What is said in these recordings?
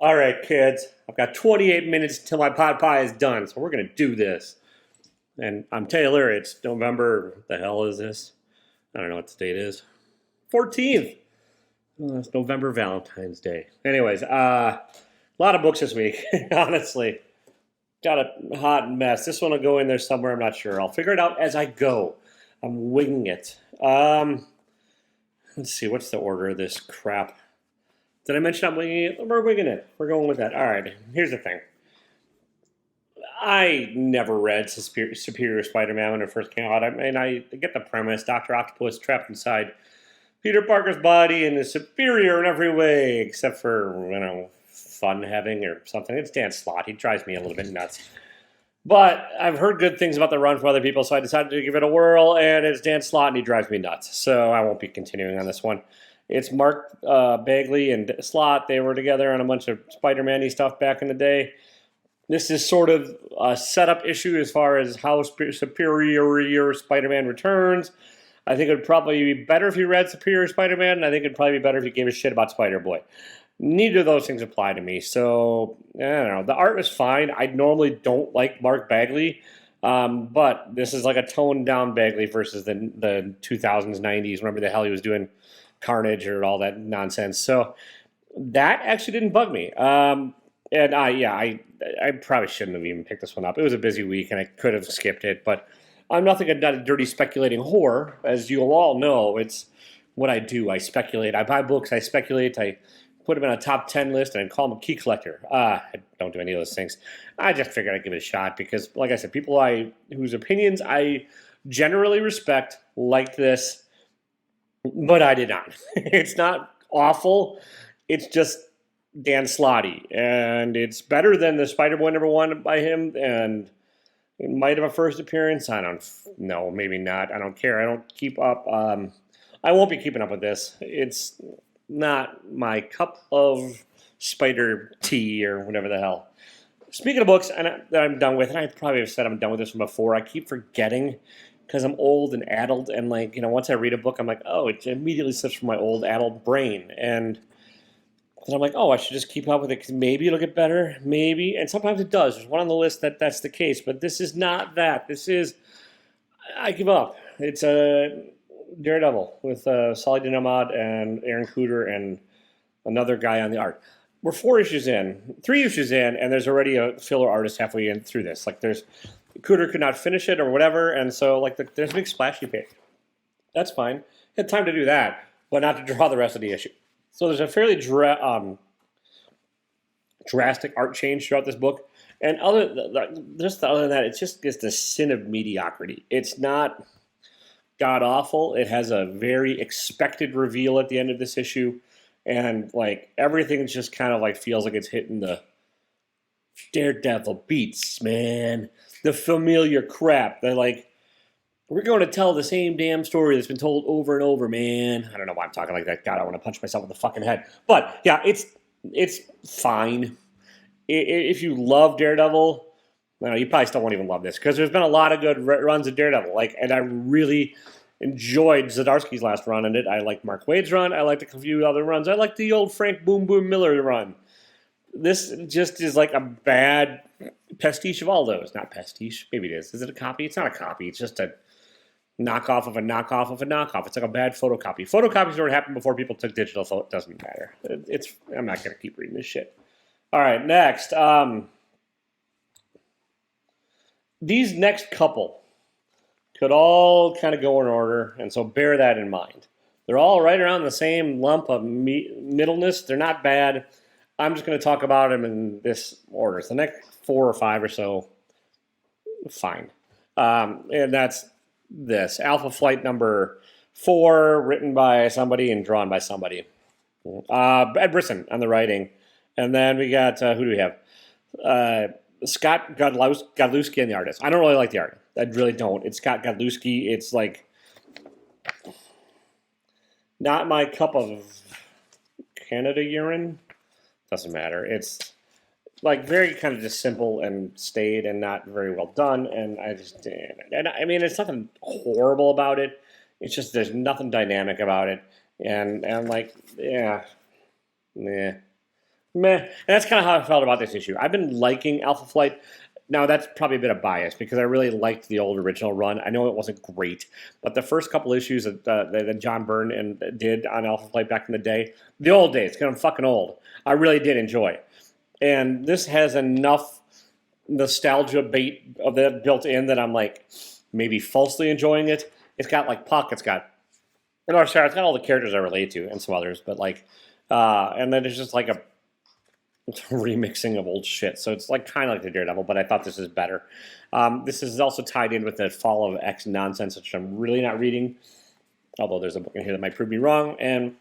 All right, kids. I've got 28 minutes until my pot pie is done, so we're gonna do this. And I'm Taylor. It's November. The hell is this? I don't know what the date is. 14th. Oh, that's November Valentine's Day. Anyways, a lot of books this week. Honestly, got a hot mess. This one will go in there somewhere. I'm not sure. I'll figure it out as I go. I'm winging it. Let's see. What's the order of this crap? Did I mention I'm winging it? We're winging it. We're going with that. All right. Here's the thing. I never read Superior Spider-Man when it first came out. I mean, I get the premise. Dr. Octopus trapped inside Peter Parker's body and is superior in every way, except for, fun having or something. It's Dan Slott. He drives me a little bit nuts. But I've heard good things about the run from other people, so I decided to give it a whirl, and it's Dan Slott, and he drives me nuts. So I won't be continuing on this one. It's Mark Bagley and Slott. They were together on a bunch of Spider-Man-y stuff back in the day. This is sort of a setup issue as far as how Superior Spider-Man returns. I think it would probably be better if you read Superior Spider-Man, and I think it would probably be better if you gave a shit about Spider-Boy. Neither of those things apply to me, so I don't know. The art is fine. I normally don't like Mark Bagley, but this is like a toned-down Bagley versus the 2000s, 90s, whenever the hell he was doing Carnage or all that nonsense. So that actually didn't bug me. And I probably shouldn't have even picked this one up. It was a busy week, and I could have skipped it. But I'm nothing but a dirty speculating whore, as you'll all know. It's what I do. I speculate. I buy books. I speculate. I put them in a top 10 list, and I call them a key collector. I don't do any of those things. I just figured I'd give it a shot because, like I said, people whose opinions I generally respect liked this, but I did not. It's not awful. It's just Dan Slotty, and it's better than the Spider-Boy #1 by him, and it might have a first appearance. I don't know, maybe not. I don't care. I don't keep up. I won't be keeping up with this. It's not my cup of spider tea or whatever the hell. Speaking of books that I'm done with, and I probably have said I'm done with this one before, I keep forgetting because I'm old and addled, and once I read a book, I'm like, oh, it immediately slips from my old addled brain, and then I'm like, oh, I should just keep up with it because maybe it'll get better, maybe. And sometimes it does. There's one on the list that's the case, but this is not that. I give up. It's a Daredevil with Solly Dinamad and Aaron Cooter and another guy on the art. We're 3 issues in, and there's already a filler artist halfway in through this. Cooter could not finish it or whatever, and so there's a big splashy page. That's fine. Had time to do that, but not to draw the rest of the issue. So there's a fairly drastic art change throughout this book. And other than that, it's just the sin of mediocrity. It's not god-awful. It has a very expected reveal at the end of this issue. And, everything just kind of, feels like it's hitting the Daredevil beats, man. The familiar crap. We're going to tell the same damn story that's been told over and over, man. I don't know why I'm talking like that. God, I want to punch myself in the fucking head. But, yeah, it's fine. If you love Daredevil, you probably still won't even love this because there's been a lot of good runs of Daredevil. And I really enjoyed Zdarsky's last run in it. I liked Mark Waid's run. I liked a few other runs. I liked the old Frank Boom Boom Miller run. This just is like a bad pastiche of all those. Not pastiche. Maybe it is. Is it a copy? It's not a copy. It's just a knockoff of a knockoff of a knockoff. It's like a bad photocopy. Photocopies already happened before people took digital, so it doesn't matter. I'm not going to keep reading this shit. All right, next. These next couple could all kind of go in order, and so bear that in mind. They're all right around the same lump of middleness. They're not bad. I'm just going to talk about them in this order. So the next 4 or 5 or so, fine. And that's this. Alpha Flight #4, written by somebody and drawn by somebody. Ed Brisson on the writing. And then we got, who do we have? Scott Godlewski on the artist. I don't really like the art. I really don't. It's Scott Godlewski. It's not my cup of Canada urine. Doesn't matter. It's very kind of just simple and staid and not very well done. And it's nothing horrible about it. It's just there's nothing dynamic about it. And Meh. And that's kind of how I felt about this issue. I've been liking Alpha Flight. Now, that's probably a bit of bias because I really liked the old original run. I know it wasn't great, but the first couple issues that John Byrne did on Alpha Flight back in the day, the old days, because I'm fucking old, I really did enjoy. And this has enough nostalgia bait of that built in that I'm like maybe falsely enjoying it. It's got like Puck, it's got it's got all the characters I relate to and some others, but like, and then there's just like a remixing of old shit. So it's like kind of like the Daredevil, but I thought this is better. This is also tied in with the Fall of X nonsense, which I'm really not reading. Although there's a book in here that might prove me wrong. And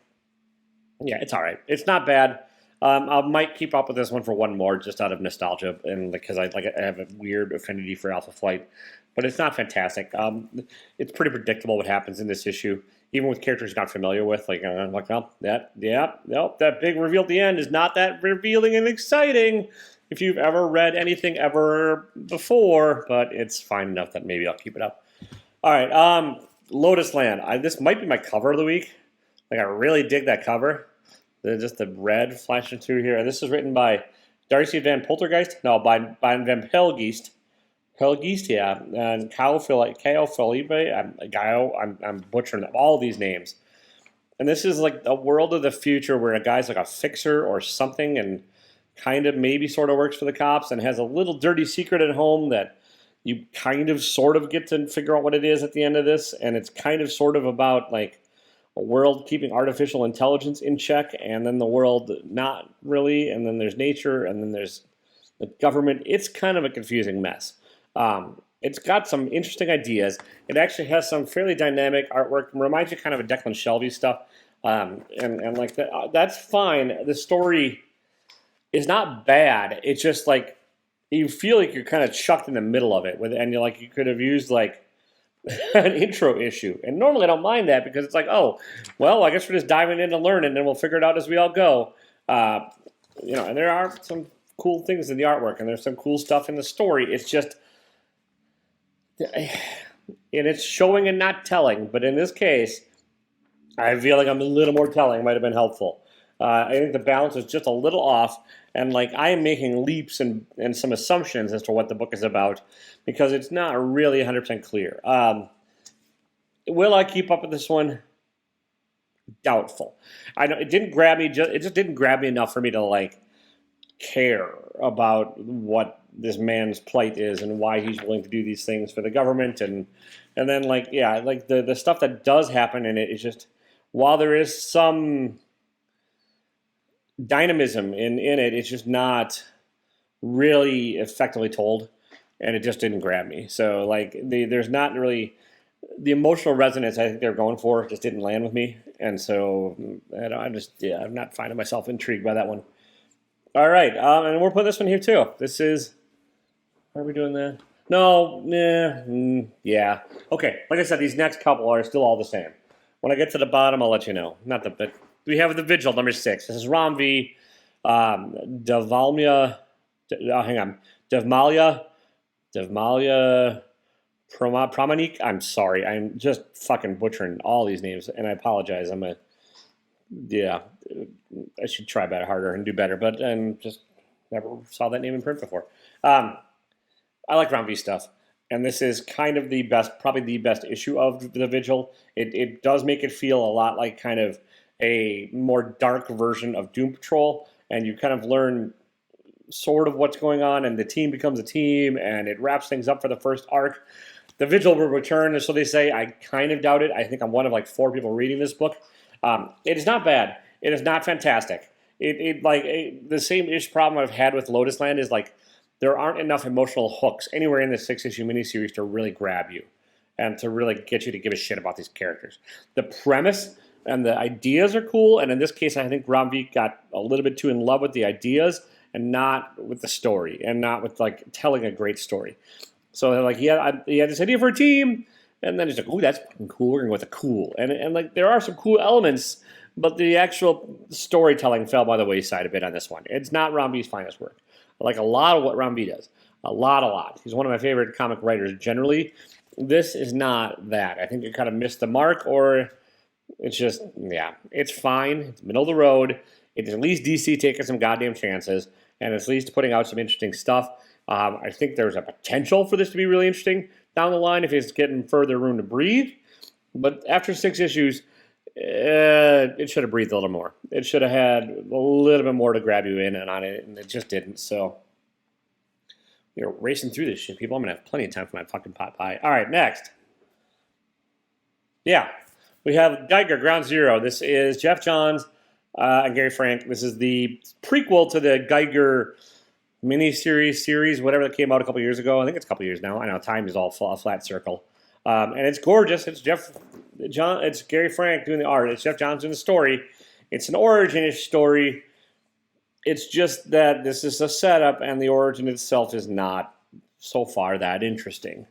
yeah, it's all right. It's not bad. I might keep up with this one for one more just out of nostalgia and because I have a weird affinity for Alpha Flight. But it's not fantastic. It's pretty predictable what happens in this issue, even with characters you're not familiar with. Like, I'm like, oh, that big reveal at the end is not that revealing and exciting if you've ever read anything ever before, but it's fine enough that maybe I'll keep it up. All right, Lotus Land. This might be my cover of the week. Like, I really dig that cover. Just the red flashing through here. And this is written by Darcy Van Poltergeist. No, by Van Pelgeest. Pelgeest, yeah, and Kyle Felipe. I'm butchering all these names. And this is like a world of the future where a guy's like a fixer or something and kind of maybe sort of works for the cops and has a little dirty secret at home that you kind of sort of get to figure out what it is at the end of this. And it's kind of sort of about like a world keeping artificial intelligence in check and then the world not really. And then there's nature and then there's the government. It's kind of a confusing mess. It's got some interesting ideas. It actually has some fairly dynamic artwork. It reminds you kind of a Declan Shelby stuff. And like that, that's fine. The story is not bad. It's just like you feel like you're kind of chucked in the middle of it and you're like you could have used like an intro issue. And normally I don't mind that because it's like, oh, well, I guess we're just diving in to learn and then we'll figure it out as we all go. And there are some cool things in the artwork and there's some cool stuff in the story. It's just and it's showing and not telling, but in this case, I feel like I'm a little more telling might have been helpful. I think the balance is just a little off, and like I am making leaps and some assumptions as to what the book is about because it's not really 100% clear. Will I keep up with this one? Doubtful. I know it didn't grab me. It just didn't grab me enough for me to like care about what this man's plight is and why he's willing to do these things for the government and then like the stuff that does happen in it is just while there is some dynamism in it, it's just not really effectively told and it just didn't grab me. So like there's not really the emotional resonance I think they're going for just didn't land with me, and so I'm not finding myself intrigued by that one. All right, and we're putting this one here too. This is, are we doing that? No, yeah. Okay, like I said, these next couple are still all the same. When I get to the bottom, I'll let you know. But we have the Vigil, number 6. This is Ram V. Devmalia Pramanik. I'm sorry, I'm just fucking butchering all these names, and I apologize. I should try better, harder, and do better, but just never saw that name in print before. I like Ram V stuff, and this is kind of probably the best issue of the Vigil. It does make it feel a lot like kind of a more dark version of Doom Patrol, and you kind of learn sort of what's going on, and the team becomes a team, and it wraps things up for the first arc. The Vigil will return, or so they say. I kind of doubt it. I think I'm one of like 4 people reading this book. It is not bad. It is not fantastic. The same-ish problem I've had with Lotus Land is like there aren't enough emotional hooks anywhere in this 6-issue miniseries to really grab you and to really get you to give a shit about these characters. The premise and the ideas are cool, and in this case, I think Ramvik got a little bit too in love with the ideas and not with the story, and not with like telling a great story. So like he had this idea for a team, and then he's like, "Oh, that's fucking cool. We're going with the cool." And like there are some cool elements, but the actual storytelling fell by the wayside a bit on this one. It's not Ramvik's finest work. I like a lot of what Ramvik does. A lot. He's one of my favorite comic writers generally. This is not that. I think it kind of missed the mark, or it's just, it's fine. It's middle of the road. It's at least DC taking some goddamn chances, and it's at least putting out some interesting stuff. I think there's a potential for this to be really interesting down the line if it's getting further room to breathe. But after 6 issues, it should have breathed a little more. It should have had a little bit more to grab you in and on it, and it just didn't. So, racing through this shit, people. I'm going to have plenty of time for my fucking pot pie. All right, next. Yeah, we have Geiger Ground Zero. This is Jeff Johns and Gary Frank. This is the prequel to the Geiger series, whatever that came out a couple years ago. I think it's a couple years now. I know time is all a flat circle. And it's gorgeous. It's it's Gary Frank doing the art. It's Jeff Johns doing the story. It's an origin-ish story. It's just that this is a setup, and the origin itself is not so far that interesting.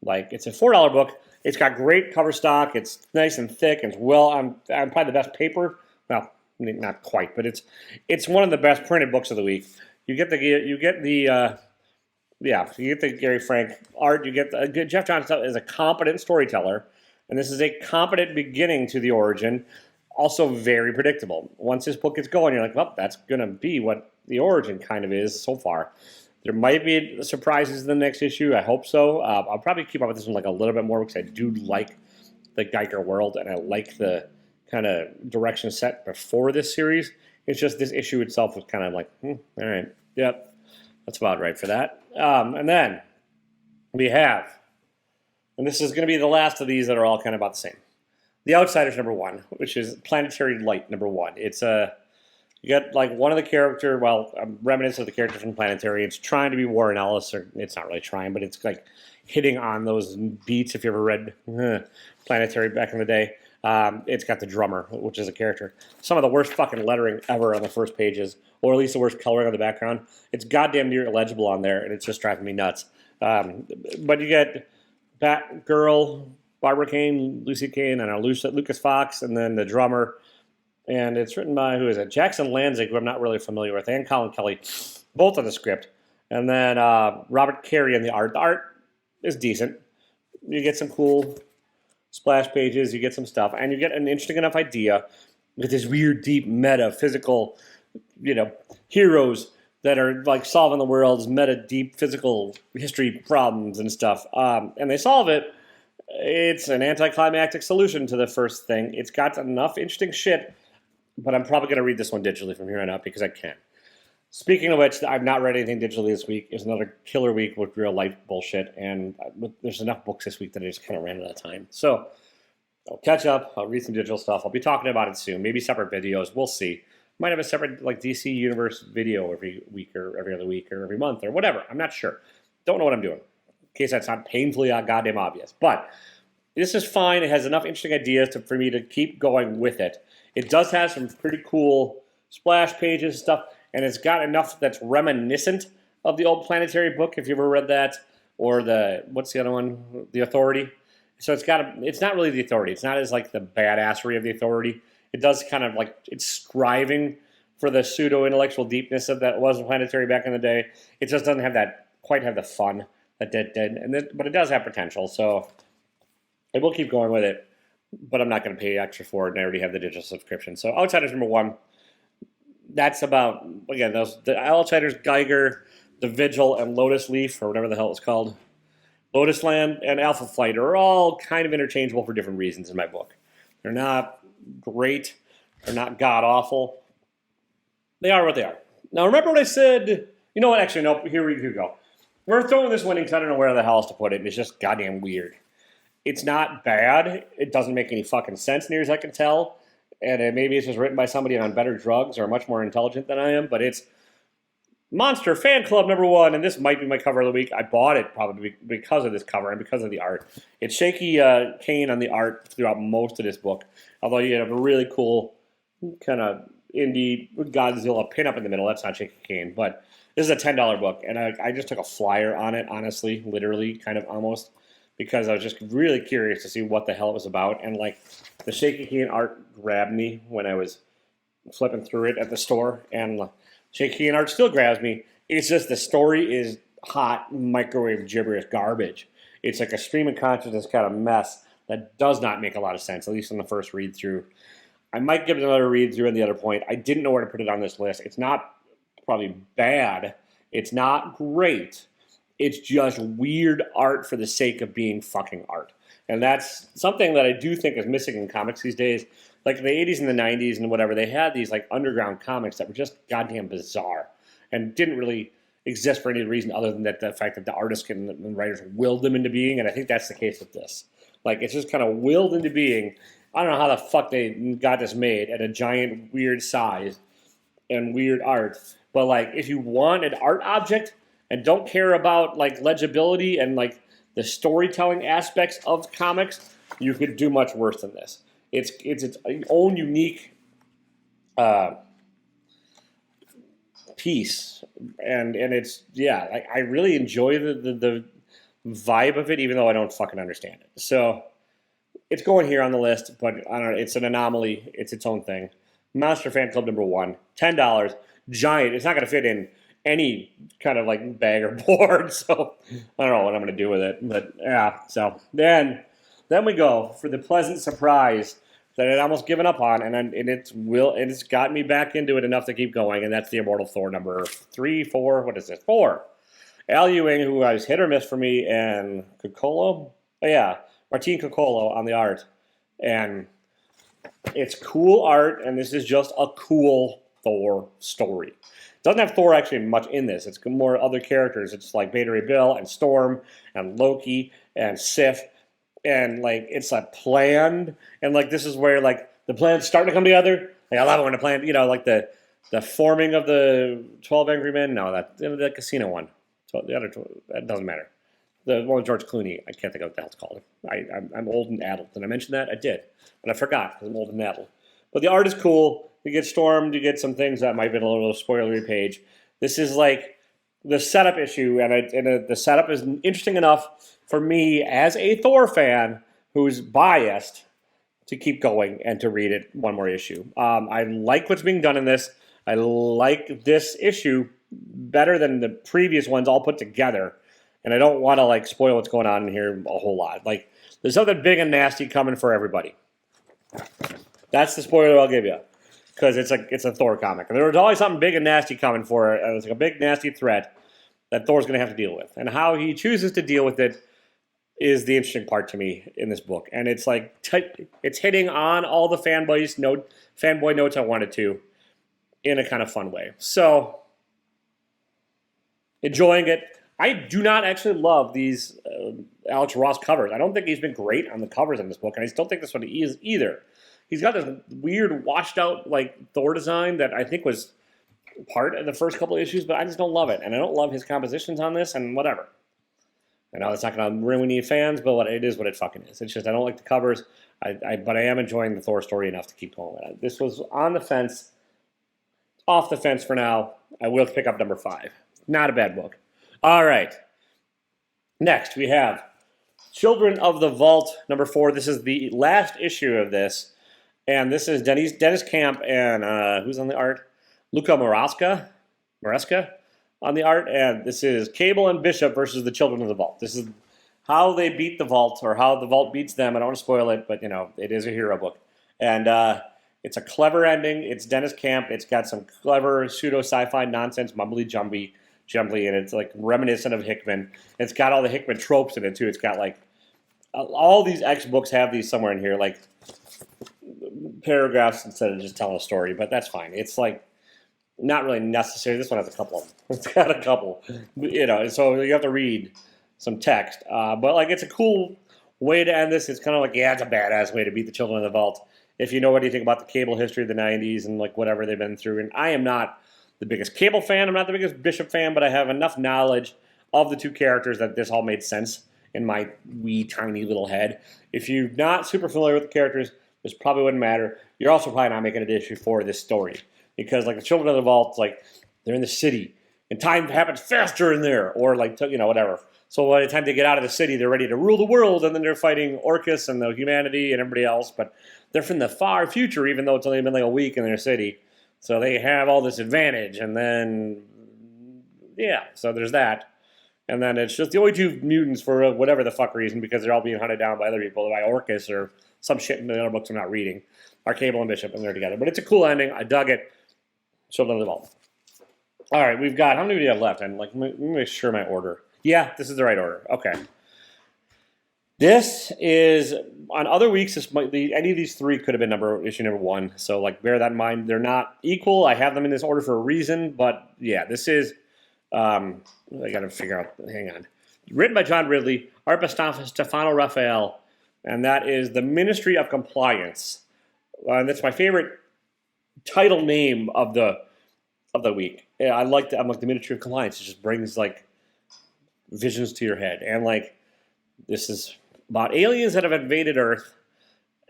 Like, it's a $4 book. It's got great cover stock. It's nice and thick, and it's on probably the best paper. Well, not quite, but it's one of the best printed books of the week. You get the Gary Frank art. You get Jeff Johns is a competent storyteller, and this is a competent beginning to the origin. Also very predictable. Once this book gets going, you're like, well, that's going to be what the origin kind of is so far. There might be surprises in the next issue. I hope so. I'll probably keep up with this one like a little bit more because I do like the Geiger world, and I like the kind of direction set before this series. It's just this issue itself was kind of like, all right, yep, that's about right for that. And then we have, and this is going to be the last of these that are all kind of about the same. The Outsiders #1, which is Planetary Light #1. It's you got like one of the character, remnants of the character from Planetary. It's trying to be Warren Ellis, or it's not really trying, but it's like hitting on those beats. If you ever read Planetary back in the day, it's got the drummer, which is a character. Some of the worst fucking lettering ever on the first pages, or at least the worst coloring on the background. It's goddamn near illegible on there, and it's just driving me nuts. But you get Batgirl, Barbara Kane, Lucy Kane, and Lucas Fox, and then the drummer. And it's written by, who is it? Jackson Lanzig, who I'm not really familiar with, and Colin Kelly, both on the script. And then Robert Carey in the art. The art is decent. You get some cool splash pages, you get some stuff, and you get an interesting enough idea with this weird, deep, metaphysical, heroes that are like solving the world's meta, deep physical history problems and stuff. And they solve it. It's an anticlimactic solution to the first thing. It's got enough interesting shit, but I'm probably going to read this one digitally from here on out because I can. Speaking of which, I've not read anything digitally this week. It's another killer week with real life bullshit, and there's enough books this week that I just kind of ran out of time. So I'll catch up. I'll read some digital stuff. I'll be talking about it soon. Maybe separate videos. We'll see. Might have a separate DC Universe video every week or every other week or every month or whatever. I'm not sure. Don't know what I'm doing. In case that's not painfully goddamn obvious. But this is fine. It has enough interesting ideas for me to keep going with it. It does have some pretty cool splash pages and stuff, and it's got enough that's reminiscent of the old Planetary book, if you ever read that, or what's the other one? The Authority. So it's not really the Authority. It's not as like the badassery of the Authority. It does kind of like, it's striving for the pseudo-intellectual deepness of that was Planetary back in the day. It just doesn't quite have the fun that did. But it does have potential, so I will keep going with it, but I'm not going to pay extra for it, and I already have the digital subscription. So Outsiders #1, that's about, again, the Outsiders, Geiger, the Vigil, and Lotus Leaf, or whatever the hell it's called, Lotus Land, and Alpha Flight are all kind of interchangeable for different reasons in my book. They're not great. They're not god-awful. They are what they are. Now, remember what I said? You know what? Actually, no, here we go. We're throwing this one because I don't know where the hell else to put it. It's just goddamn weird. It's not bad. It doesn't make any fucking sense near as I can tell. And maybe it's just written by somebody on better drugs or much more intelligent than I am. But it's Monster Fan Club #1. And this might be my cover of the week. I bought it probably because of this cover and because of the art. It's Shaky Kane on the art throughout most of this book. Although you have a really cool kind of indie Godzilla pin up in the middle. That's not Shaky Kane. But this is a $10 book. And I just took a flyer on it, honestly, literally, kind of almost. Because I was just really curious to see what the hell it was about. And, like, the Shaky Kane art grabbed me when I was flipping through it at the store. And Shaky Kane art still grabs me. It's just the story is hot, microwave gibberish garbage. It's like a stream of consciousness kind of mess that does not make a lot of sense, at least in the first read-through. I might give it another read through on the other point. I didn't know where to put it on this list. It's not probably bad. It's not great. It's just weird art for the sake of being fucking art. And that's something that I do think is missing in comics these days. Like in the 80s and the 90s and whatever, they had these like underground comics that were just goddamn bizarre and didn't really exist for any reason other than that the fact that the artists and the writers willed them into being. And I think that's the case with this. Like, it's just kind of willed into being. I don't know how the fuck they got this made at a giant weird size and weird art. But like, if you want an art object and don't care about like legibility and like the storytelling aspects of comics, you could do much worse than this. It's its own unique piece, and it's I really enjoy the vibe of it, even though I don't fucking understand it. So it's going here on the list, but I don't know. It's an anomaly. It's its own thing. Monster Fan Club #1, $10, giant. It's not going to fit in any kind of like bag or board, so I don't know what I'm going to do with it. But yeah, so then we go for the pleasant surprise that I'd almost given up on, and it's gotten me back into it enough to keep going, and that's the Immortal Thor #4. What is this? 4. Al Ewing, who was hit or miss for me, and Coccolo. Oh yeah, Martin Coccolo on the art, and it's cool art, and this is just a cool Thor story. It doesn't have Thor actually much in this. It's more other characters. It's like Beta Ray Bill and Storm and Loki and Sif, and like it's a planned, and like this is where like the plan's starting to come together. Like I love it when the plan, like the forming of the 12 Angry Men. No, the casino one. So the other that doesn't matter. The one with George Clooney, I can't think of what the hell it's called. I'm old and addled. Did I mention that? I did. But I forgot because I'm old and addled. But the art is cool. You get Stormed. You get some things that might have been a little spoilery page. This is like the setup issue, and the setup is interesting enough for me as a Thor fan who's biased to keep going and to read it one more issue. I like what's being done in this. I like this issue better than the previous ones all put together. And I don't want to like spoil what's going on in here a whole lot. Like, there's something big and nasty coming for everybody. That's the spoiler I'll give you, because it's a Thor comic, and there's always something big and nasty coming for it. And it's like a big nasty threat that Thor's going to have to deal with, and how he chooses to deal with it is the interesting part to me in this book. And it's like it's hitting on all the fanboy notes I wanted to, in a kind of fun way. So enjoying it. I do not actually love these Alex Ross covers. I don't think he's been great on the covers in this book, and I still think this one is either. He's got this weird, washed-out like Thor design that I think was part of the first couple of issues, but I just don't love it, and I don't love his compositions on this, and whatever. I know it's not going to ruin any fans, but it is what it fucking is. It's just I don't like the covers, but I am enjoying the Thor story enough to keep going with it. This was on the fence, off the fence for now. I will pick up #5. Not a bad book. All right. Next, we have Children of the Vault #4. This is the last issue of this, and this is Dennis Camp and who's on the art? Luca Maresca on the art, and this is Cable and Bishop versus the Children of the Vault. This is how they beat the Vault, or how the Vault beats them. I don't want to spoil it, but it is a hero book, and it's a clever ending. It's Dennis Camp. It's got some clever pseudo sci-fi nonsense, mumbly jumbly, and it's like reminiscent of Hickman. It's got all the Hickman tropes in it too. It's got like all these X books have these somewhere in here, like paragraphs instead of just telling a story. But that's fine. It's like not really necessary. This one has a couple of them. It's got a couple, so you have to read some text. But like it's a cool way to end this. It's kind of like it's a badass way to beat the Children of the Vault. If you know anything about the Cable history of the '90s and like whatever they've been through, and I am not the biggest Cable fan. I'm not the biggest Bishop fan, but I have enough knowledge of the two characters that this all made sense in my wee, tiny little head. If you're not super familiar with the characters, this probably wouldn't matter. You're also probably not making an issue for this story, because like the Children of the Vault, like they're in the city, and time happens faster in there, or like whatever. So by the time they get out of the city, they're ready to rule the world, and then they're fighting Orcus and the humanity and everybody else. But they're from the far future, even though it's only been like a week in their city. So they have all this advantage, and then, so there's that. And then it's just the only two mutants for whatever the fuck reason, because they're all being hunted down by other people, by Orcus or some shit in the other books I'm not reading, are Cable and Bishop, and they're together. But it's a cool ending. I dug it. Children of the Vault. All right, we've got, how many do we have left? I'm like, let me make sure my order. Yeah, this is the right order. Okay. This is, on other weeks, this might be, any of these three could have been issue number 1. So, like, bear that in mind. They're not equal. I have them in this order for a reason. But, yeah, this is, I got to figure out, hang on. Written by John Ridley, art by Stefano Raphael, and that is The Ministry of Compliance. And that's my favorite title name of the week. Yeah, I'm like the Ministry of Compliance. It just brings, like, visions to your head. And, like, this is about aliens that have invaded Earth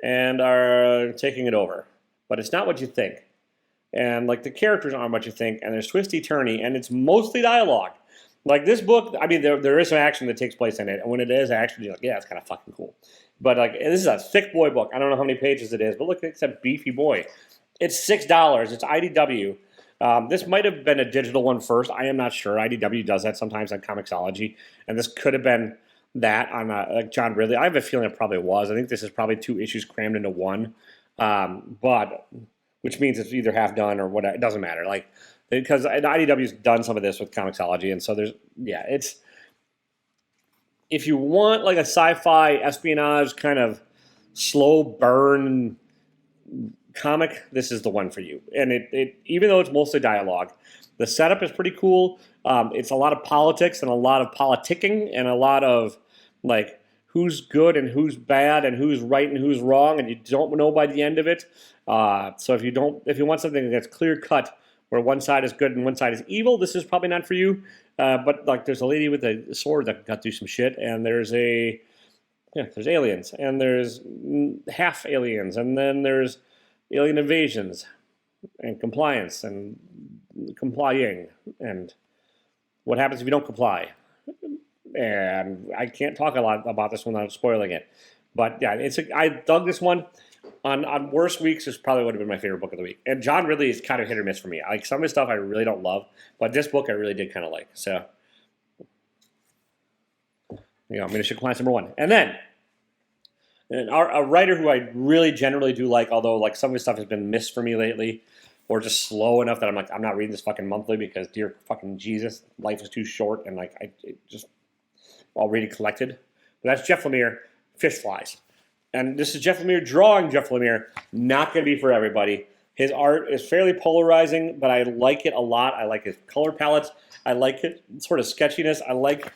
and are taking it over. But it's not what you think. And, like, the characters aren't what you think, and there's twisty-turny, and it's mostly dialogue. Like, this book, I mean, there is some action that takes place in it, and when it is action, you're like, yeah, it's kind of fucking cool. But, like, this is a thick boy book. I don't know how many pages it is, but look, it's a beefy boy. It's $6. It's IDW. This might have been a digital one first. I am not sure. IDW does that sometimes on Comixology, and this could have been that on like John Ridley. I have a feeling it probably was. I think this is probably 2 issues crammed into one, but which means it's either half done or whatever. It doesn't matter. Like, because IDW's done some of this with Comixology, and so there's, yeah, it's, if you want like a sci-fi espionage kind of slow burn comic, this is the one for you. And it even though it's mostly dialogue, the setup is pretty cool. It's a lot of politics and a lot of politicking and a lot of like who's good and who's bad and who's right and who's wrong, and you don't know by the end of it. So if you want something that's clear cut where one side is good and one side is evil, this is probably not for you. But like there's a lady with a sword that can cut through some shit, and there's aliens, and there's half aliens, and then there's alien invasions and compliance and complying and what happens if you don't comply. And I can't talk a lot about this without spoiling it. But yeah, I dug this one. On worst weeks, this probably would have been my favorite book of the week. And John Ridley is kind of hit or miss for me. Like some of his stuff I really don't love, but this book I really did kind of like. So, Ministry of Compliance number 1. And then a writer who I really generally do like, although like some of his stuff has been missed for me lately, or just slow enough that I'm like, I'm not reading this fucking monthly because dear fucking Jesus, life is too short, and like I'll read it collected. But that's Jeff Lemire, Fishflies. And this is Jeff Lemire drawing Jeff Lemire. Not going to be for everybody. His art is fairly polarizing, but I like it a lot. I like his color palettes. I like it sort of sketchiness. I like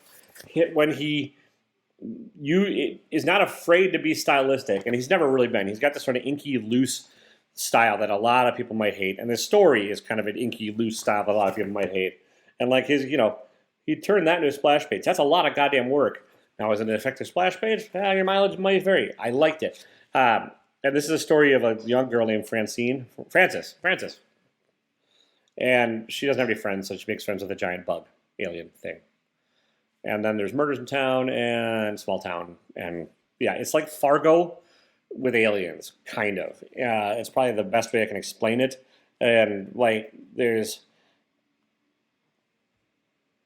it when he is not afraid to be stylistic, and he's never really been. He's got this sort of inky, loose style that a lot of people might hate, and the story is kind of an inky, loose style that a lot of people might hate. And like his, he turned that into a splash page. That's a lot of goddamn work. Now, is it an effective splash page? Your mileage might vary. I liked it. And this is a story of a young girl named Frances. And she doesn't have any friends, so she makes friends with a giant bug alien thing. And then there's murders in town and small town. And yeah, it's like Fargo with aliens, kind of. It's probably the best way I can explain it. And like there's...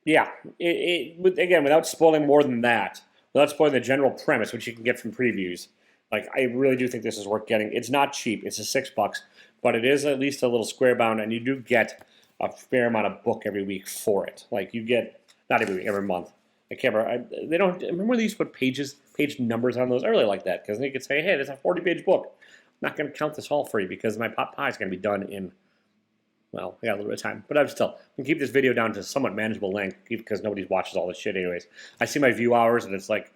Yeah, again, without spoiling more than that, without spoiling the general premise, which you can get from previews, like I really do think this is worth getting. It's not cheap; it's $6, but it is at least a little square bound, and you do get a fair amount of book every week for it. Like you get not every week, every month. I can't remember. They don't remember they used to put page numbers on those. I really like that because they could say, "Hey, there's a 40-page book." I'm not going to count this all free because my pot pie is going to be done in. Well, I got a little bit of time, but I'm still going to keep this video down to somewhat manageable length because nobody watches all this shit anyways. I see my view hours and it's like,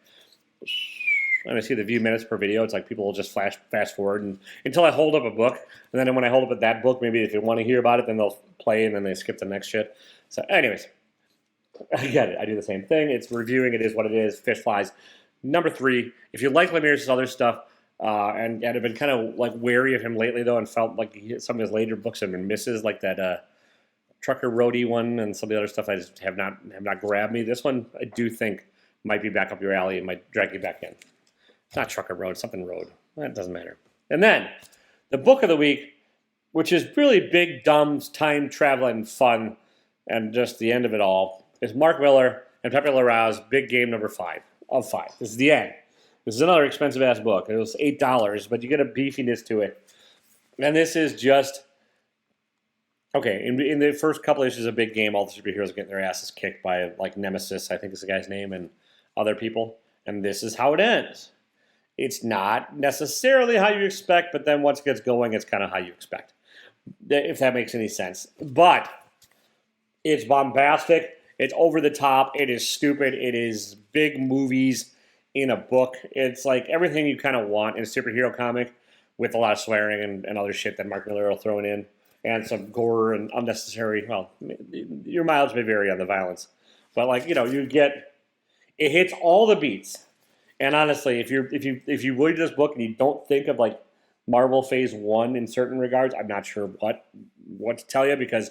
when I see the view minutes per video, it's like people will just fast forward and until I hold up a book. And then when I hold up that book, maybe if they want to hear about it, then they'll play and then they skip the next shit. So anyways, I get it. I do the same thing. It's reviewing. It is what it is. Fishflies. Number 3, if you like Lemire's other stuff, and have been kind of like wary of him lately though, and felt like some of his later books have been misses, like that Trucker Roadie one and some of the other stuff I just have not grabbed me. This one I do think might be back up your alley and might drag you back in. It's not Trucker Road, something Road. That doesn't matter. And then the book of the week, which is really big, dumb, time traveling fun, and just the end of it all, is Mark Millar and Pepe Larrauz's Big Game number 5 of 5. This is the end. This is another expensive-ass book. It was $8, but you get a beefiness to it. And this is just okay. In the first couple issues of Big Game, all the superheroes are getting their asses kicked by like Nemesis, I think is the guy's name, and other people. And this is how it ends. It's not necessarily how you expect, but then once it gets going, it's kind of how you expect. If that makes any sense. But it's bombastic. It's over the top. It is stupid. It is big movies in a book. It's like everything you kind of want in a superhero comic with a lot of swearing and other shit that Mark Miller will throw in. And some gore and unnecessary, well, your mileage may vary on the violence. But like, you get, it hits all the beats. And honestly, if you read this book and you don't think of like Marvel Phase 1 in certain regards, I'm not sure what to tell you, because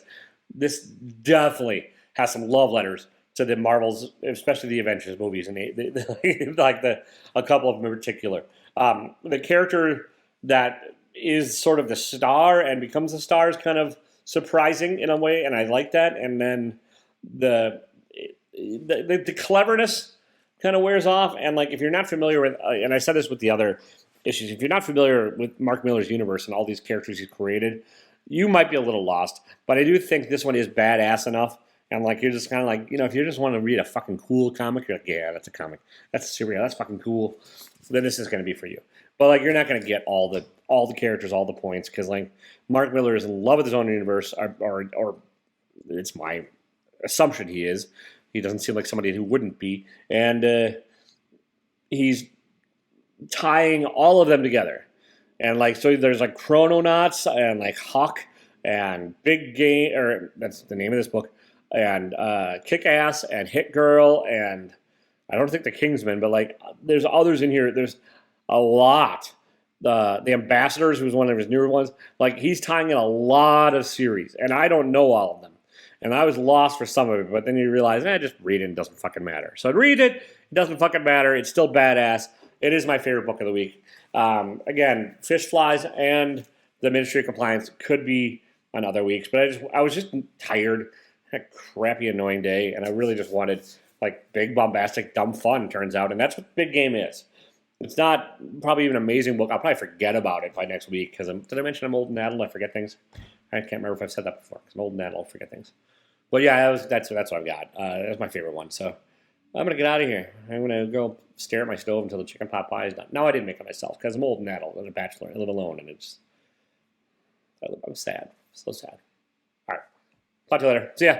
this definitely has some love letters to the Marvels, especially the Avengers movies, and a couple of them in particular. The character that is sort of the star and becomes the star is kind of surprising in a way, and I like that. And then the cleverness kind of wears off. And like, if you're not familiar with, and I said this with the other issues, if you're not familiar with Mark Miller's universe and all these characters he's created, you might be a little lost. But I do think this one is badass enough. And like, you're just kind of like, if you just want to read a fucking cool comic, you're like, yeah, that's a comic. That's a superhero. That's fucking cool. Then this is going to be for you. But like, you're not going to get all the characters, all the points, because like Mark Miller is in love with his own universe, or it's my assumption he is. He doesn't seem like somebody who wouldn't be, and he's tying all of them together. And like, so there's like Chrononauts and like Hawk and Big Game, or that's the name of this book, and Kick-Ass and Hit Girl, and I don't think the Kingsman, but like there's others in here. There's a lot. The Ambassadors, who's one of his newer ones, like he's tying in a lot of series, and I don't know all of them. And I was lost for some of it, but then you realize, just read it, it doesn't fucking matter. So read it, it doesn't fucking matter, it's still badass. It is my favorite book of the week. Again, Fishflies and the Ministry of Compliance could be on other weeks, but I was just tired, had a crappy, annoying day, and I really just wanted like big, bombastic, dumb fun, turns out, and that's what Big Game is. It's not probably even an amazing book. I'll probably forget about it by next week, because did I mention I'm old and addled? I forget things. I can't remember if I've said that before, because I'm old and addled, I forget things. But yeah, that's what I've got. That's my favorite one. So I'm going to get out of here. I'm going to go stare at my stove until the chicken pot pie is done. No, I didn't make it myself, because I'm old and addled and a bachelor. I live alone, and I'm sad. So sad. All right. Talk to you later. See ya.